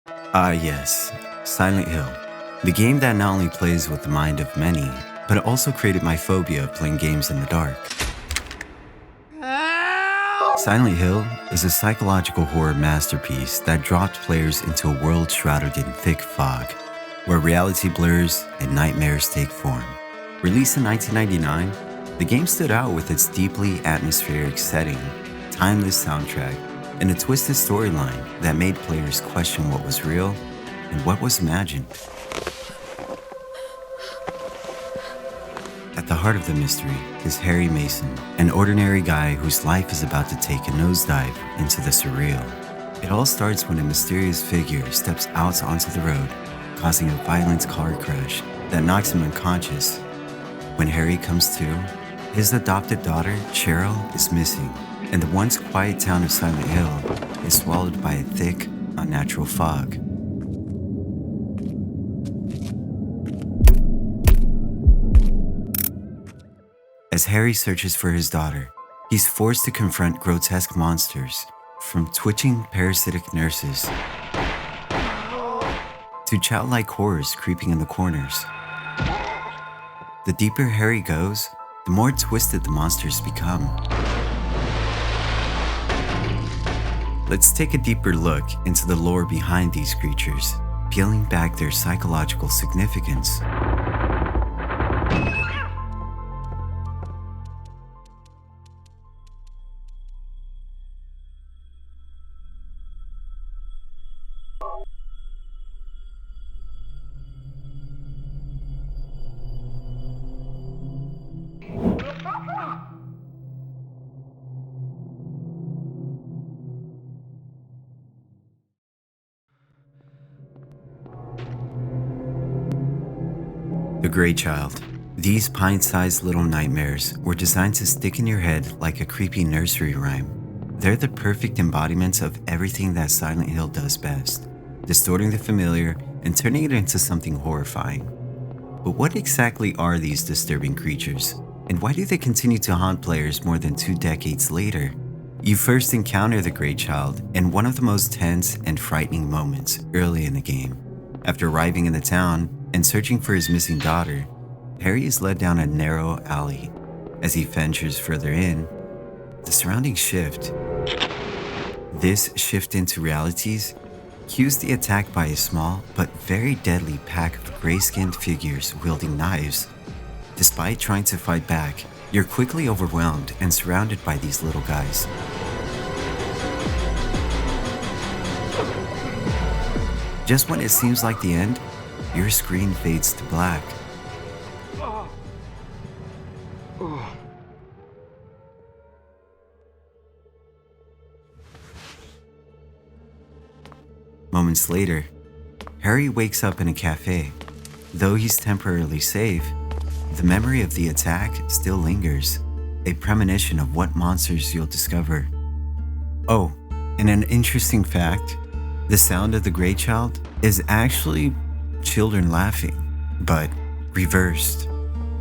Ah, yes, Silent Hill. The game that not only plays with the mind of many, but it also created my phobia of playing games in the dark. Silent Hill is a psychological horror masterpiece that dropped players into a world shrouded in thick fog, where reality blurs and nightmares take form. Released in 1999, the game stood out with its deeply atmospheric setting, timeless soundtrack, and a twisted storyline that made players question what was real and what was imagined. At the heart of the mystery is Harry Mason, an ordinary guy whose life is about to take a nosedive into the surreal. It all starts when a mysterious figure steps out onto the road, causing a violent car crash that knocks him unconscious. When Harry comes to, his adopted daughter, Cheryl, is missing, and the once quiet town of Silent Hill is swallowed by a thick, unnatural fog. As Harry searches for his daughter, he's forced to confront grotesque monsters, from twitching parasitic nurses to childlike horrors creeping in the corners. The deeper Harry goes, the more twisted the monsters become. Let's take a deeper look into the lore behind these creatures, peeling back their psychological significance. The Grey Child. These pint-sized little nightmares were designed to stick in your head like a creepy nursery rhyme. They're the perfect embodiments of everything that Silent Hill does best, distorting the familiar and turning it into something horrifying. But what exactly are these disturbing creatures, and why do they continue to haunt players more than 2 decades later? You first encounter the Grey Child in one of the most tense and frightening moments early in the game. After arriving in the town and searching for his missing daughter, Harry is led down a narrow alley. As he ventures further in, the surroundings shift. This shift into realities cues the attack by a small but very deadly pack of gray-skinned figures wielding knives. Despite trying to fight back, you're quickly overwhelmed and surrounded by these little guys. Just when it seems like the end, your screen fades to black. Moments later, Harry wakes up in a cafe. Though he's temporarily safe, the memory of the attack still lingers, a premonition of what monsters you'll discover. Oh, and an interesting fact, the sound of the Grey Child is actually children laughing, but reversed.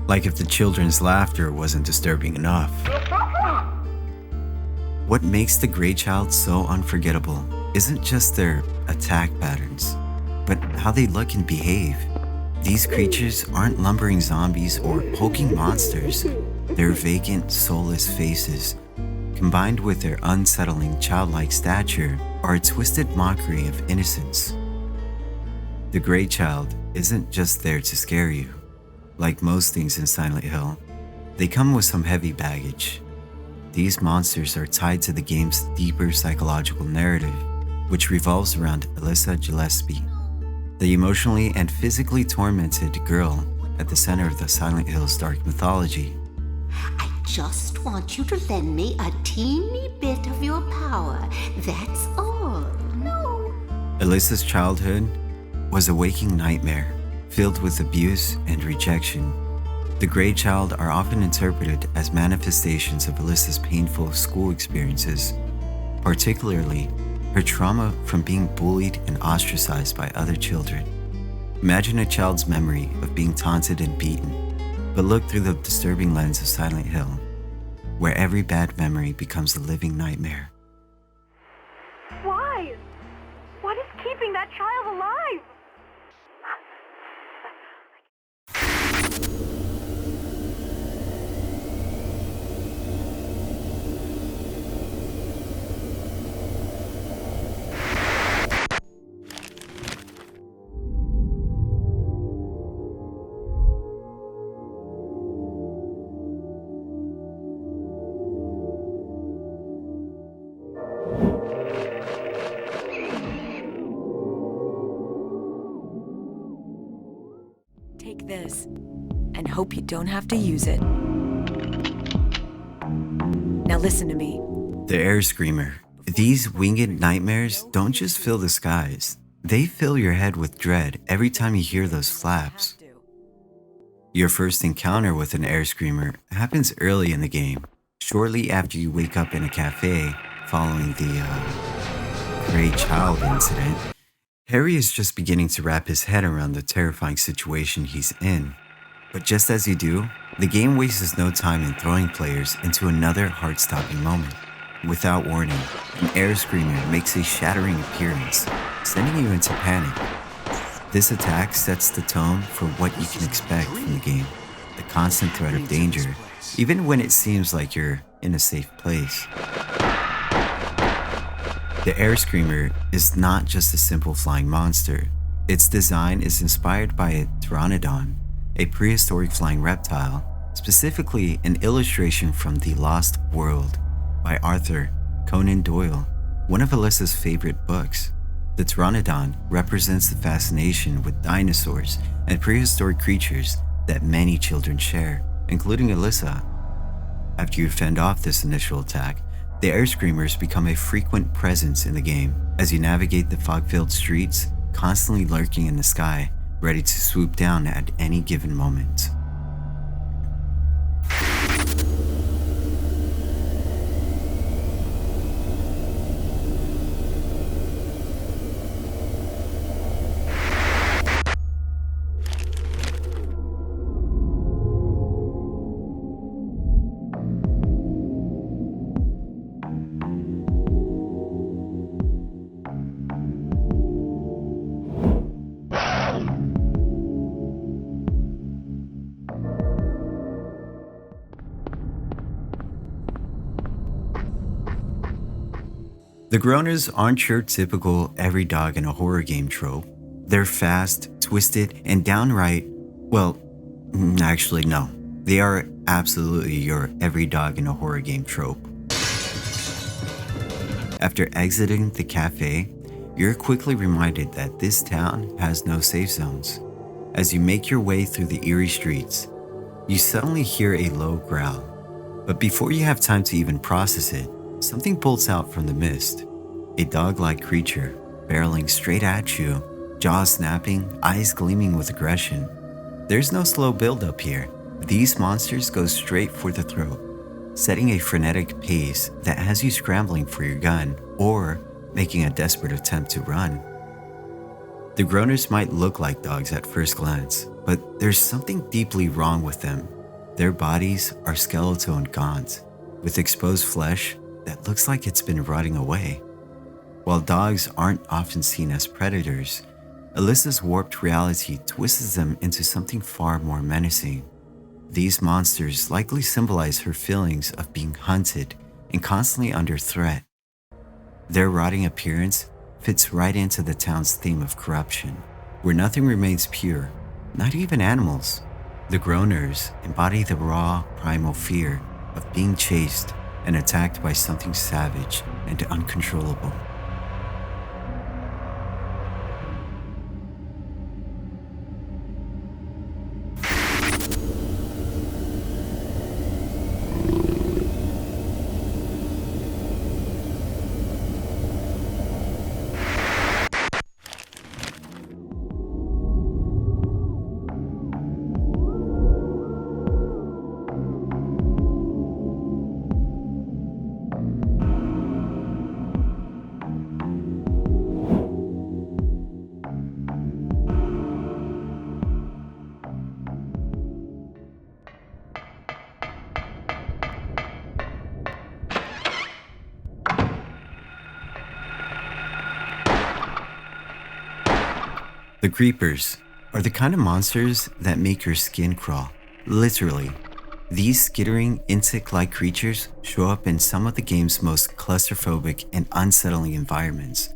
Like if the children's laughter wasn't disturbing enough. What makes the Grey Child so unforgettable isn't just their attack patterns, but how they look and behave. These creatures aren't lumbering zombies or hulking monsters. Their vacant, soulless faces, combined with their unsettling childlike stature, are a twisted mockery of innocence. The Grey Child isn't just there to scare you. Like most things in Silent Hill, they come with some heavy baggage. These monsters are tied to the game's deeper psychological narrative, which revolves around Alyssa Gillespie, the emotionally and physically tormented girl at the center of the Silent Hill's dark mythology. I just want you to lend me a teeny bit of your power, that's all. No. Alyssa's childhood was a waking nightmare, filled with abuse and rejection. The Grey Child are often interpreted as manifestations of Alyssa's painful school experiences, particularly her trauma from being bullied and ostracized by other children. Imagine a child's memory of being taunted and beaten, but look through the disturbing lens of Silent Hill, where every bad memory becomes a living nightmare. Why? What is keeping keeping that child alive. Take this, and hope you don't have to use it. Now listen to me. The Air Screamer. These winged nightmares don't just fill the skies. They fill your head with dread every time you hear those flaps. Your first encounter with an Air Screamer happens early in the game, shortly after you wake up in a cafe following the Gray Child incident. Harry is just beginning to wrap his head around the terrifying situation he's in. But just as you do, the game wastes no time in throwing players into another heart-stopping moment. Without warning, an Air Screamer makes a shattering appearance, sending you into panic. This attack sets the tone for what you can expect from the game, the constant threat of danger, even when it seems like you're in a safe place. The Air Screamer is not just a simple flying monster. Its design is inspired by a pteranodon, a prehistoric flying reptile, specifically an illustration from The Lost World by Arthur Conan Doyle, one of Alyssa's favorite books. The pteranodon represents the fascination with dinosaurs and prehistoric creatures that many children share, including Alyssa. After you fend off this initial attack, the Air Screamers become a frequent presence in the game as you navigate the fog-filled streets, constantly lurking in the sky, ready to swoop down at any given moment. The Groaners aren't your typical every dog in a horror game trope. They're fast, twisted, and downright, well, actually no. They are absolutely your every dog in a horror game trope. After exiting the cafe, you're quickly reminded that this town has no safe zones. As you make your way through the eerie streets, you suddenly hear a low growl. But before you have time to even process it, something bolts out from the mist. A dog-like creature, barreling straight at you, jaws snapping, eyes gleaming with aggression. There's no slow build-up here. These monsters go straight for the throat, setting a frenetic pace that has you scrambling for your gun or making a desperate attempt to run. The Groaners might look like dogs at first glance, but there's something deeply wrong with them. Their bodies are skeletal and gaunt, with exposed flesh that looks like it's been rotting away. While dogs aren't often seen as predators, Alyssa's warped reality twists them into something far more menacing. These monsters likely symbolize her feelings of being hunted and constantly under threat. Their rotting appearance fits right into the town's theme of corruption, where nothing remains pure, not even animals. The Groaners embody the raw, primal fear of being chased and attacked by something savage and uncontrollable. The creepers are the kind of monsters that make your skin crawl, literally. These skittering, insect-like creatures show up in some of the game's most claustrophobic and unsettling environments.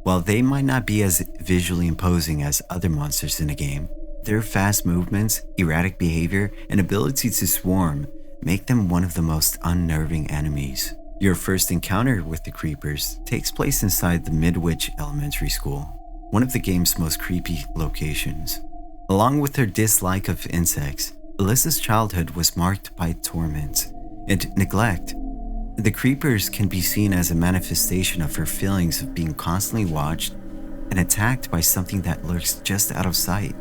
While they might not be as visually imposing as other monsters in the game, their fast movements, erratic behavior, and ability to swarm make them one of the most unnerving enemies. Your first encounter with the creepers takes place inside the Midwich Elementary School, one of the game's most creepy locations. Along with her dislike of insects, Alyssa's childhood was marked by torment and neglect. The creepers can be seen as a manifestation of her feelings of being constantly watched and attacked by something that lurks just out of sight.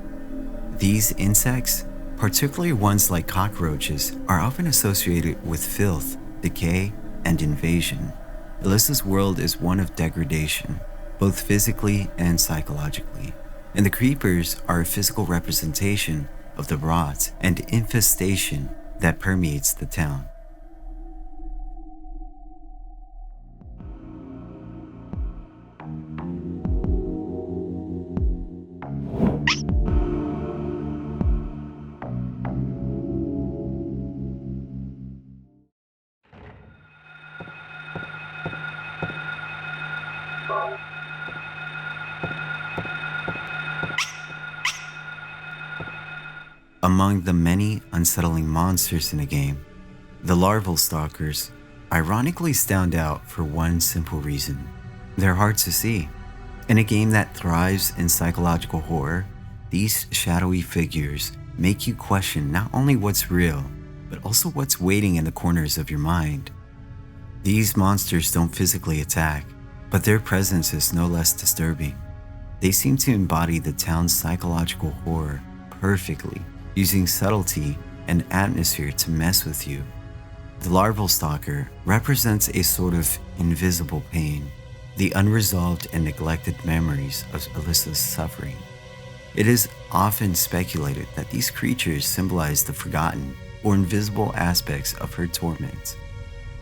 These insects, particularly ones like cockroaches, are often associated with filth, decay, and invasion. Alyssa's world is one of degradation, both physically and psychologically, and the creepers are a physical representation of the rot and infestation that permeates the town. Among the many unsettling monsters in the game, the Larval Stalkers ironically stand out for one simple reason. They're hard to see. In a game that thrives in psychological horror, these shadowy figures make you question not only what's real, but also what's waiting in the corners of your mind. These monsters don't physically attack, but their presence is no less disturbing. They seem to embody the town's psychological horror perfectly, using subtlety and atmosphere to mess with you. The Larval Stalker represents a sort of invisible pain, the unresolved and neglected memories of Alyssa's suffering. It is often speculated that these creatures symbolize the forgotten or invisible aspects of her torment.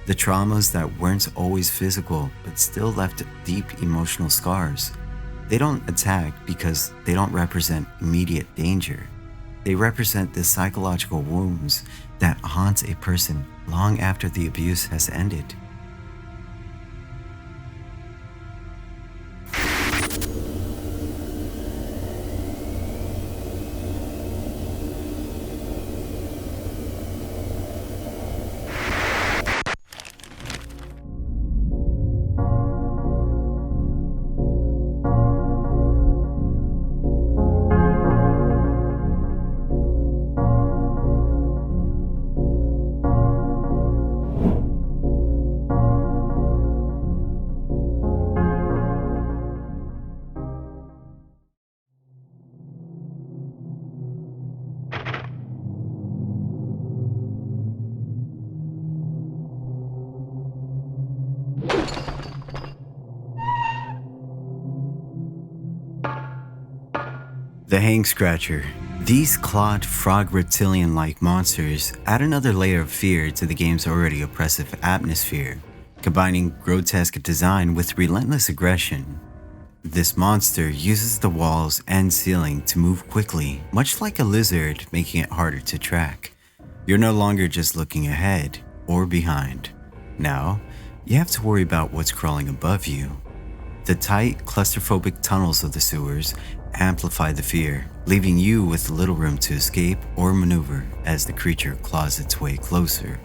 The traumas that weren't always physical but still left deep emotional scars. They don't attack because they don't represent immediate danger. They represent the psychological wounds that haunt a person long after the abuse has ended. The Hang Scratcher. These clawed frog reptilian-like monsters add another layer of fear to the game's already oppressive atmosphere, combining grotesque design with relentless aggression. This monster uses the walls and ceiling to move quickly, much like a lizard, making it harder to track. You're no longer just looking ahead or behind. Now, you have to worry about what's crawling above you. The tight, claustrophobic tunnels of the sewers amplify the fear, leaving you with little room to escape or maneuver as the creature claws its way closer.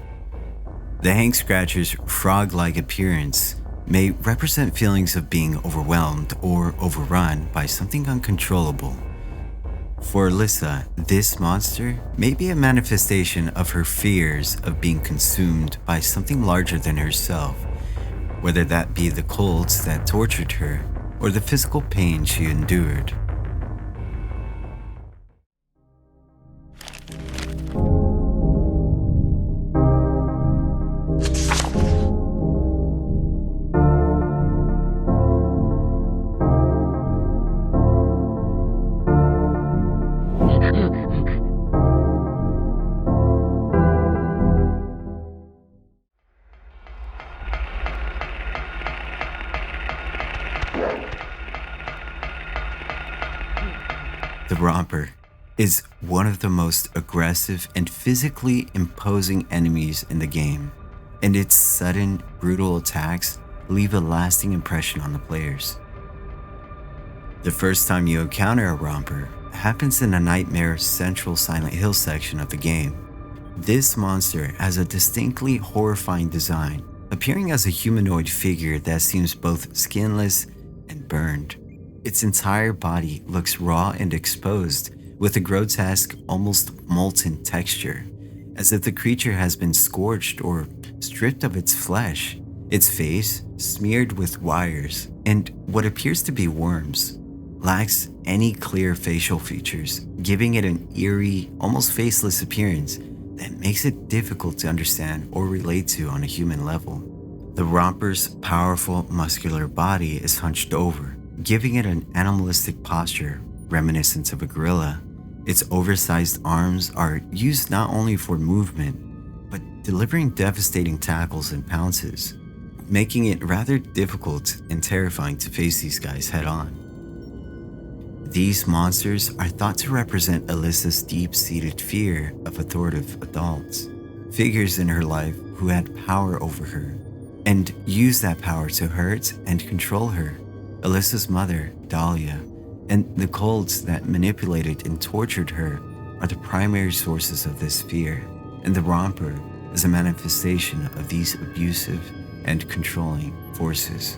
The Hang Scratcher's frog-like appearance may represent feelings of being overwhelmed or overrun by something uncontrollable. For Alyssa, this monster may be a manifestation of her fears of being consumed by something larger than herself, whether that be the cults that tortured her or the physical pain she endured. The Romper is one of the most aggressive and physically imposing enemies in the game, and its sudden, brutal attacks leave a lasting impression on the players. The first time you encounter a Romper happens in a nightmare central Silent Hill section of the game. This monster has a distinctly horrifying design, appearing as a humanoid figure that seems both skinless and burned. Its entire body looks raw and exposed, with a grotesque, almost molten texture, as if the creature has been scorched or stripped of its flesh. Its face, smeared with wires and what appears to be worms, lacks any clear facial features, giving it an eerie, almost faceless appearance that makes it difficult to understand or relate to on a human level. The Romper's powerful, muscular body is hunched over, giving it an animalistic posture reminiscent of a gorilla. Its oversized arms are used not only for movement, but delivering devastating tackles and pounces, making it rather difficult and terrifying to face these guys head on. These monsters are thought to represent Alyssa's deep-seated fear of authoritative adults, figures in her life who had power over her, and used that power to hurt and control her. Alyssa's mother, Dahlia, and the cults that manipulated and tortured her are the primary sources of this fear, and the Romper is a manifestation of these abusive and controlling forces.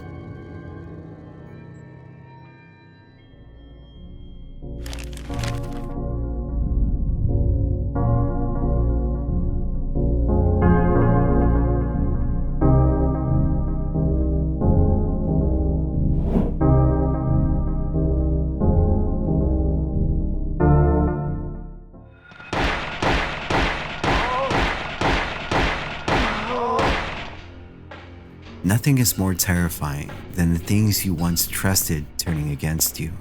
Nothing is more terrifying than the things you once trusted turning against you.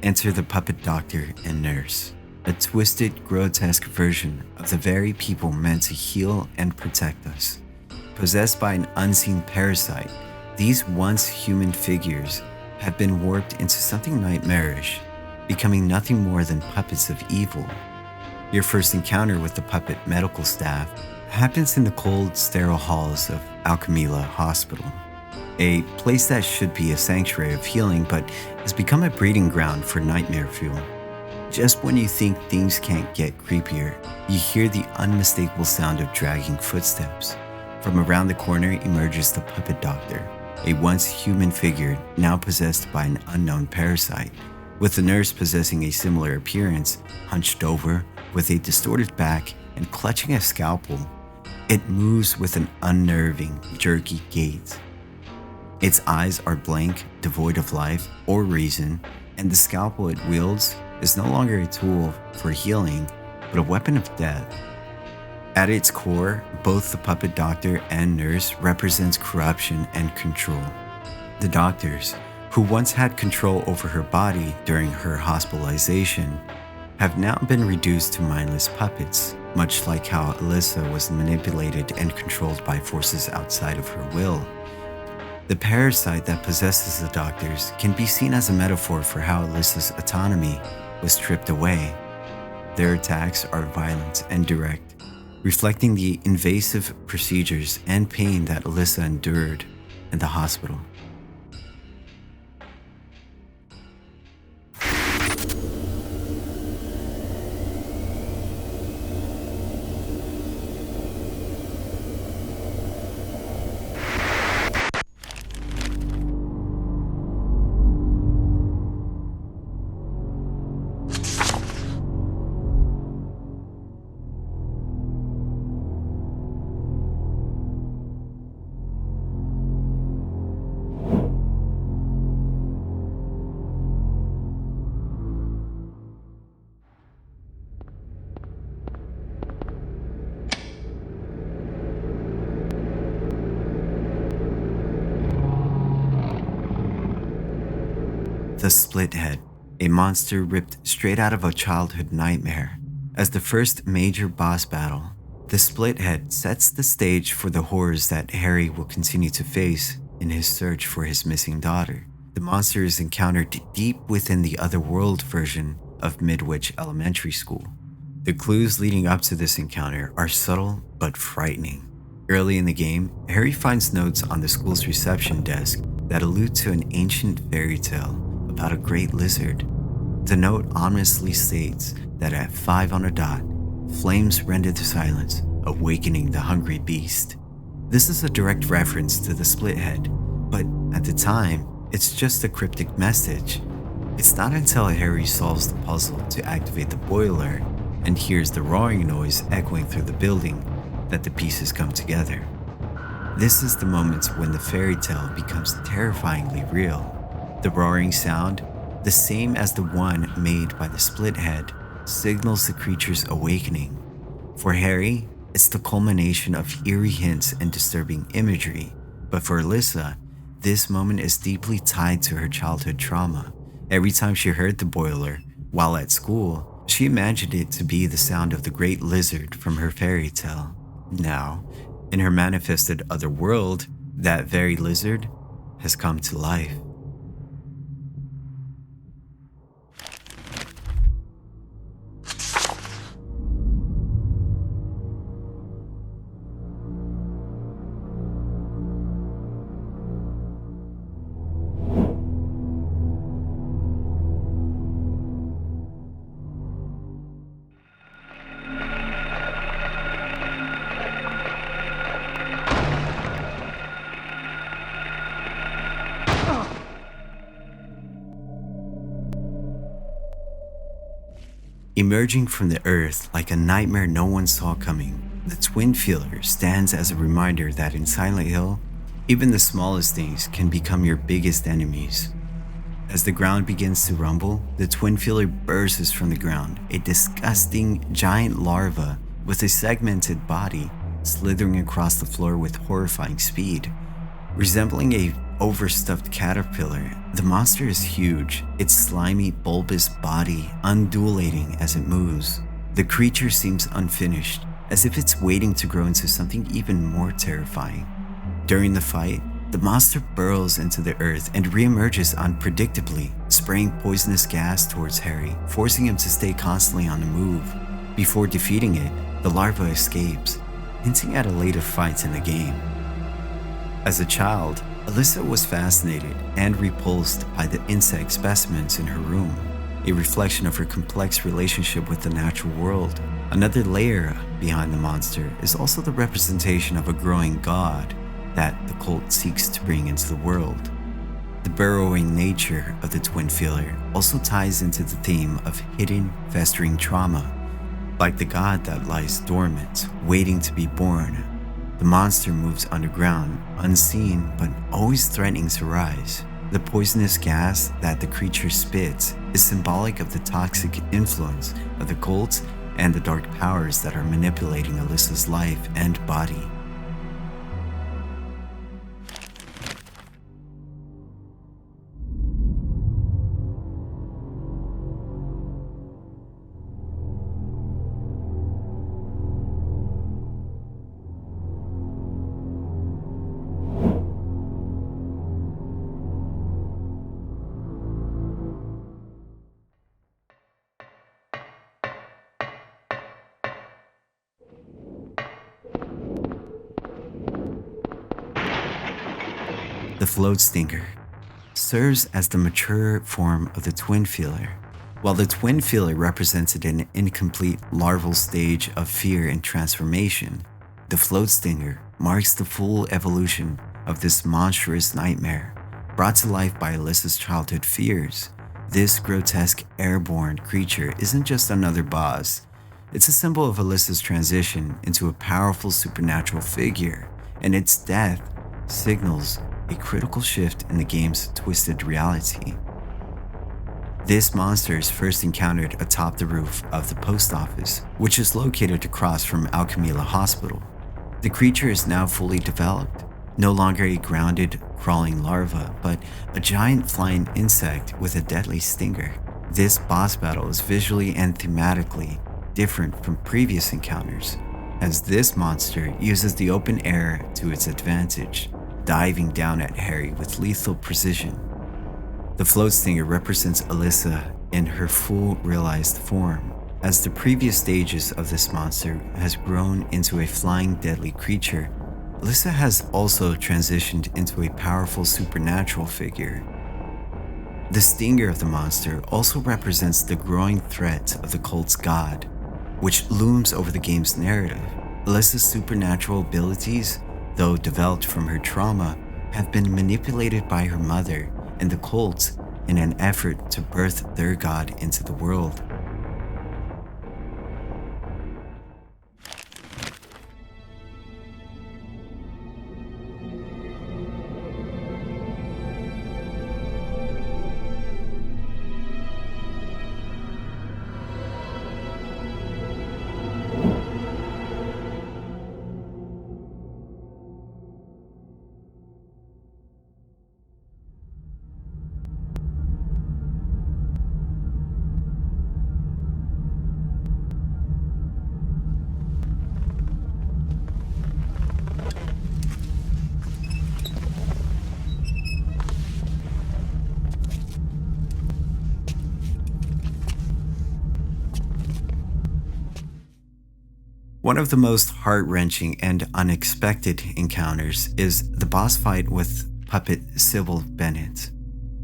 Enter the puppet doctor and nurse, a twisted, grotesque version of the very people meant to heal and protect us. Possessed by an unseen parasite, these once human figures have been warped into something nightmarish, becoming nothing more than puppets of evil. Your first encounter with the puppet medical staff happens in the cold, sterile halls of Alchemila Hospital, a place that should be a sanctuary of healing but has become a breeding ground for nightmare fuel. Just when you think things can't get creepier, you hear the unmistakable sound of dragging footsteps. From around the corner emerges the puppet doctor, a once human figure now possessed by an unknown parasite, with the nurse possessing a similar appearance, hunched over, with a distorted back and clutching a scalpel. It moves with an unnerving, jerky gait. Its eyes are blank, devoid of life or reason, and the scalpel it wields is no longer a tool for healing, but a weapon of death. At its core, both the puppet doctor and nurse represents corruption and control. The doctors, who once had control over her body during her hospitalization, have now been reduced to mindless puppets, much like how Alyssa was manipulated and controlled by forces outside of her will. The parasite that possesses the doctors can be seen as a metaphor for how Alyssa's autonomy was stripped away. Their attacks are violent and direct, reflecting the invasive procedures and pain that Alyssa endured in the hospital. The Split Head, a monster ripped straight out of a childhood nightmare. As the first major boss battle, the Split Head sets the stage for the horrors that Harry will continue to face in his search for his missing daughter. The monster is encountered deep within the Otherworld version of Midwich Elementary School. The clues leading up to this encounter are subtle but frightening. Early in the game, Harry finds notes on the school's reception desk that allude to an ancient fairy tale about a great lizard. The note ominously states that at 5 on a dot, flames rend the silence, awakening the hungry beast. This is a direct reference to the split head, but at the time, it's just a cryptic message. It's not until Harry solves the puzzle to activate the boiler and hears the roaring noise echoing through the building that the pieces come together. This is the moment when the fairy tale becomes terrifyingly real. The roaring sound, the same as the one made by the split head, signals the creature's awakening. For Harry, it's the culmination of eerie hints and disturbing imagery, but for Alyssa, this moment is deeply tied to her childhood trauma. Every time she heard the boiler while at school, she imagined it to be the sound of the great lizard from her fairy tale. Now, in her manifested other world, that very lizard has come to life. Emerging from the earth like a nightmare no one saw coming, the Twinfeeler stands as a reminder that in Silent Hill, even the smallest things can become your biggest enemies. As the ground begins to rumble, the Twinfeeler bursts from the ground, a disgusting giant larva with a segmented body slithering across the floor with horrifying speed. Resembling a overstuffed caterpillar, the monster is huge, its slimy, bulbous body undulating as it moves. The creature seems unfinished, as if it's waiting to grow into something even more terrifying. During the fight, the monster burrows into the earth and reemerges unpredictably, spraying poisonous gas towards Harry, forcing him to stay constantly on the move. Before defeating it, the larva escapes, hinting at a later fight in the game. As a child, Alyssa was fascinated and repulsed by the insect specimens in her room, a reflection of her complex relationship with the natural world. Another layer behind the monster is also the representation of a growing god that the cult seeks to bring into the world. The burrowing nature of the Twinfeeler also ties into the theme of hidden, festering trauma. Like the god that lies dormant, waiting to be born, the monster moves underground, unseen but always threatening to rise. The poisonous gas that the creature spits is symbolic of the toxic influence of the cult and the dark powers that are manipulating Alyssa's life and body. The Floatstinger serves as the mature form of the Twinfeeler. While the Twinfeeler represented an incomplete larval stage of fear and transformation, the Floatstinger marks the full evolution of this monstrous nightmare, brought to life by Alyssa's childhood fears. This grotesque airborne creature isn't just another boss. It's a symbol of Alyssa's transition into a powerful supernatural figure, and its death signals a critical shift in the game's twisted reality. This monster is first encountered atop the roof of the post office, which is located across from Alchemilla Hospital. The creature is now fully developed, no longer a grounded, crawling larva, but a giant flying insect with a deadly stinger. This boss battle is visually and thematically different from previous encounters, as this monster uses the open air to its advantage, diving down at Harry with lethal precision. The Floatstinger represents Alyssa in her full realized form. As the previous stages of this monster has grown into a flying deadly creature, Alyssa has also transitioned into a powerful supernatural figure. The stinger of the monster also represents the growing threat of the cult's god, which looms over the game's narrative. Alyssa's supernatural abilities, though developed from her trauma, have been manipulated by her mother and the cult in an effort to birth their god into the world. One of the most heart-wrenching and unexpected encounters is the boss fight with puppet Cybil Bennett.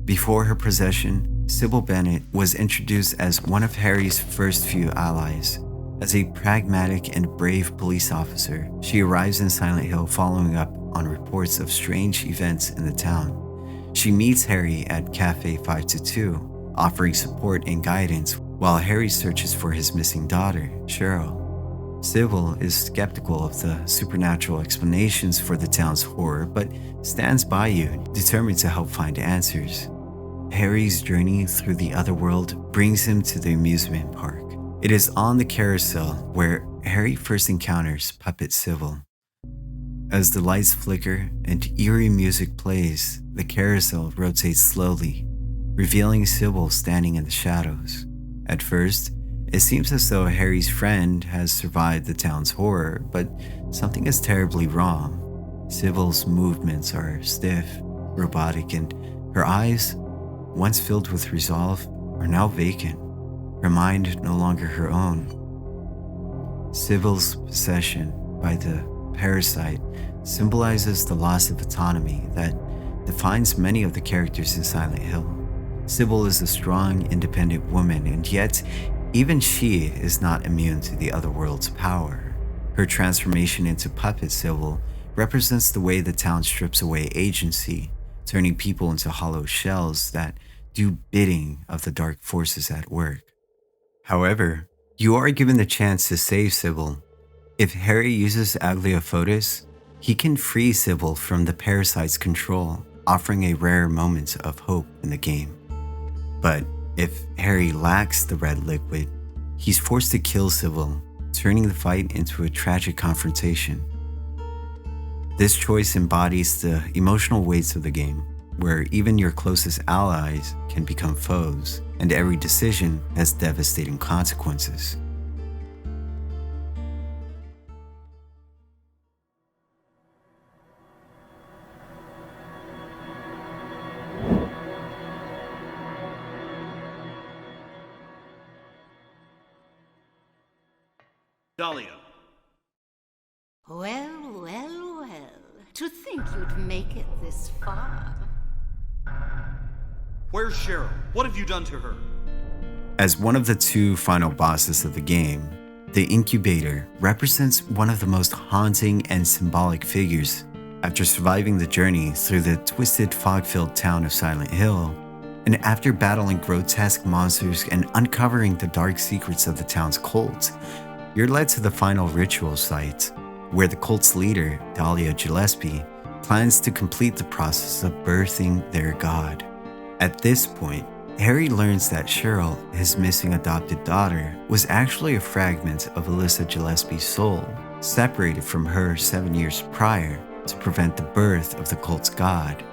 Before her possession, Cybil Bennett was introduced as one of Harry's first few allies. As a pragmatic and brave police officer, she arrives in Silent Hill following up on reports of strange events in the town. She meets Harry at Cafe 522, offering support and guidance while Harry searches for his missing daughter, Cheryl. Cybil is skeptical of the supernatural explanations for the town's horror, but stands by you, determined to help find answers. Harry's journey through the other world brings him to the amusement park. It is on the carousel where Harry first encounters puppet Cybil. As the lights flicker and eerie music plays, the carousel rotates slowly, revealing Cybil standing in the shadows. At first, it seems as though Harry's friend has survived the town's horror, but something is terribly wrong. Cybil's movements are stiff, robotic, and her eyes, once filled with resolve, are now vacant, her mind no longer her own. Cybil's possession by the parasite symbolizes the loss of autonomy that defines many of the characters in Silent Hill. Cybil is a strong, independent woman, and yet even she is not immune to the other world's power. Her transformation into puppet Cybil represents the way the town strips away agency, turning people into hollow shells that do bidding of the dark forces at work. However, you are given the chance to save Cybil. If Harry uses Agliofotis, he can free Cybil from the parasite's control, offering a rare moment of hope in the game. But if Harry lacks the red liquid, he's forced to kill Cybil, turning the fight into a tragic confrontation. This choice embodies the emotional weights of the game, where even your closest allies can become foes, and every decision has devastating consequences. Dahlia. Well, well, well. To think you'd make it this far. Where's Cheryl? What have you done to her? As one of the two final bosses of the game, the Incubator represents one of the most haunting and symbolic figures. After surviving the journey through the twisted, fog-filled town of Silent Hill, and after battling grotesque monsters and uncovering the dark secrets of the town's cult, you're led to the final ritual site, where the cult's leader, Dahlia Gillespie, plans to complete the process of birthing their god. At this point, Harry learns that Cheryl, his missing adopted daughter, was actually a fragment of Alyssa Gillespie's soul, separated from her 7 years prior to prevent the birth of the cult's god.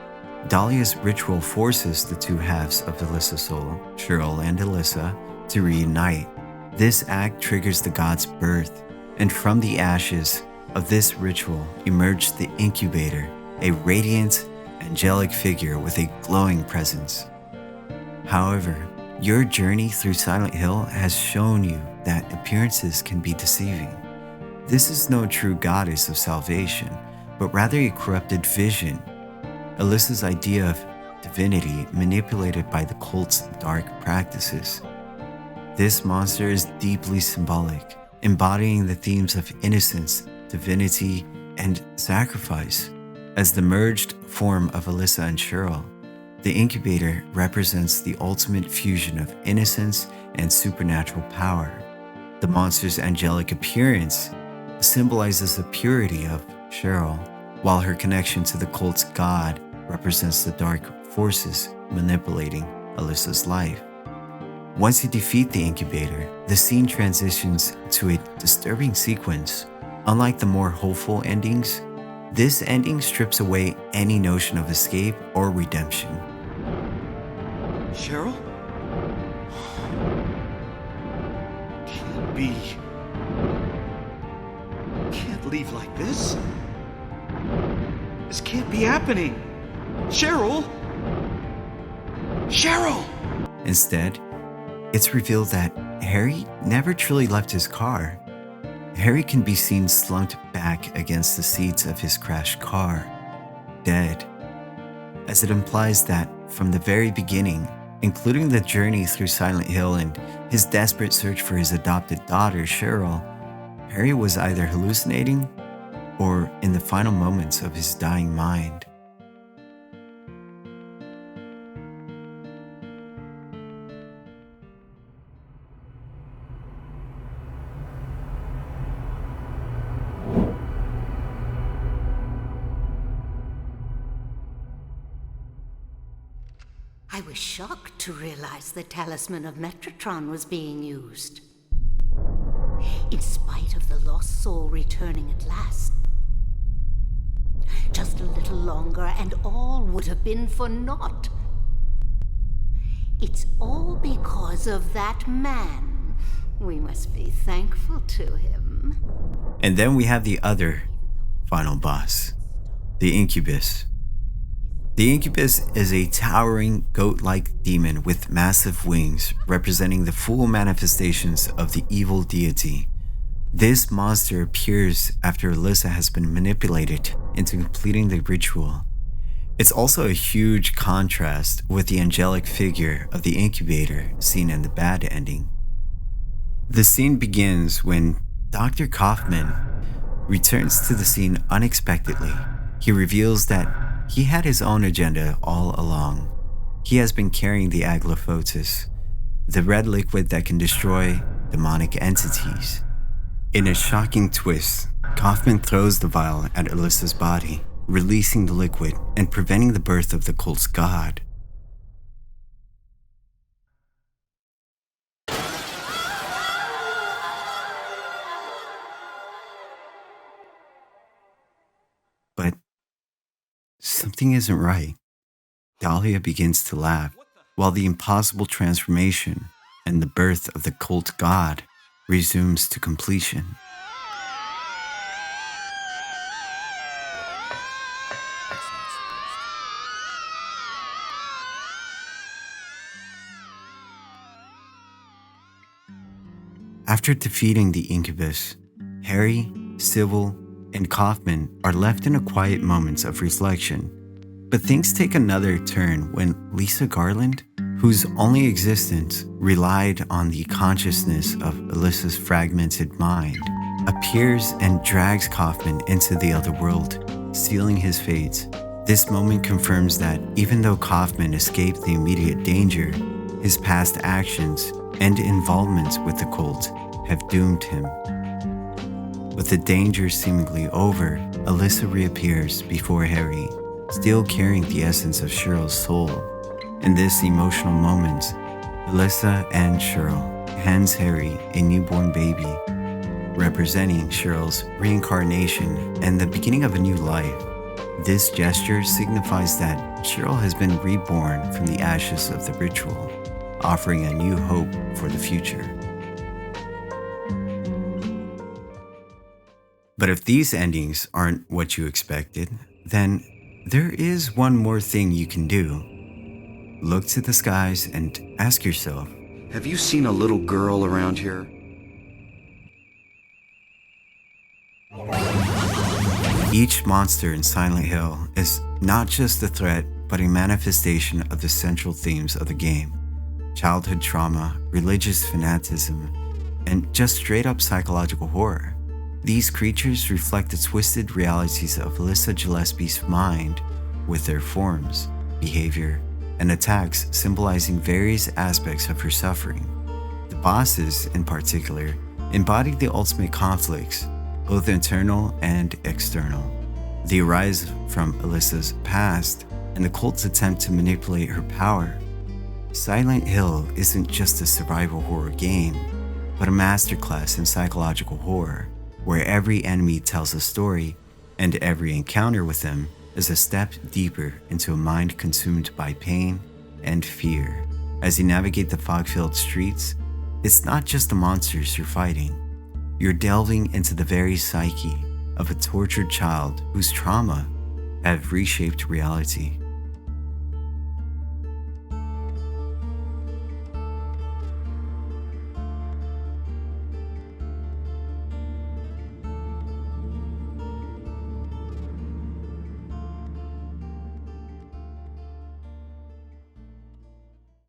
Dahlia's ritual forces the two halves of Alyssa's soul, Cheryl and Alyssa, to reunite. This act triggers the god's birth, and from the ashes of this ritual emerged the Incubator, a radiant, angelic figure with a glowing presence. However, Your journey through Silent Hill has shown you that appearances can be deceiving. This is no true goddess of salvation, but rather a corrupted vision. Alyssa's idea of divinity manipulated by the cult's dark practices. This monster is deeply symbolic, embodying the themes of innocence, divinity, and sacrifice. As the merged form of Alyssa and Cheryl, the Incubator represents the ultimate fusion of innocence and supernatural power. The monster's angelic appearance symbolizes the purity of Cheryl, while her connection to the cult's god represents the dark forces manipulating Alyssa's life. Once you defeat the Incubator, the scene transitions to a disturbing sequence. Unlike the more hopeful endings, this ending strips away any notion of escape or redemption. Cheryl? Can't be. Can't leave like this. This can't be happening. Cheryl? Cheryl! Instead, it's revealed that Harry never truly left his car. Harry can be seen slumped back against the seats of his crashed car, dead, as it implies that from the very beginning, including the journey through Silent Hill and his desperate search for his adopted daughter, Cheryl, Harry was either hallucinating or in the final moments of his dying mind. I was shocked to realize the talisman of Metatron was being used. In spite of the lost soul returning at last. Just a little longer and all would have been for naught. It's all because of that man. We must be thankful to him. And then we have the other final boss, the Incubus. The Incubus is a towering, goat-like demon with massive wings, representing the full manifestations of the evil deity. This monster appears after Alyssa has been manipulated into completing the ritual. It's also a huge contrast with the angelic figure of the Incubator seen in the bad ending. The scene begins when Dr. Kaufman returns to the scene unexpectedly. He reveals that he had his own agenda all along. He has been carrying the Aglaophotis, the red liquid that can destroy demonic entities. In a shocking twist, Kaufman throws the vial at Alyssa's body, releasing the liquid and preventing the birth of the cult's god. But something isn't right. Dahlia begins to laugh, while the impossible transformation and the birth of the cult god resumes to completion. After defeating the Incubus, Harry, Cybil, and Kaufman are left in a quiet moments of reflection. But things take another turn when Lisa Garland, whose only existence relied on the consciousness of Alyssa's fragmented mind, appears and drags Kaufman into the other world, sealing his fate. This moment confirms that even though Kaufman escaped the immediate danger, his past actions and involvement with the cult have doomed him. With the danger seemingly over, Alyssa reappears before Harry, still carrying the essence of Cheryl's soul. In this emotional moment, Alyssa and Cheryl hands Harry a newborn baby, representing Cheryl's reincarnation and the beginning of a new life. This gesture signifies that Cheryl has been reborn from the ashes of the ritual, offering a new hope for the future. But if these endings aren't what you expected, then there is one more thing you can do. Look to the skies and ask yourself, Have you seen a little girl around here? Each monster in Silent Hill is not just a threat, but a manifestation of the central themes of the game: childhood trauma, religious fanaticism, and just straight up psychological horror. These creatures reflect the twisted realities of Alyssa Gillespie's mind, with their forms, behavior, and attacks symbolizing various aspects of her suffering. The bosses, in particular, embody the ultimate conflicts, both internal and external. They arise from Alyssa's past and the cult's attempt to manipulate her power. Silent Hill isn't just a survival horror game, but a masterclass in psychological horror, where every enemy tells a story and every encounter with them is a step deeper into a mind consumed by pain and fear. As you navigate the fog-filled streets, it's not just the monsters you're fighting. You're delving into the very psyche of a tortured child whose trauma have reshaped reality.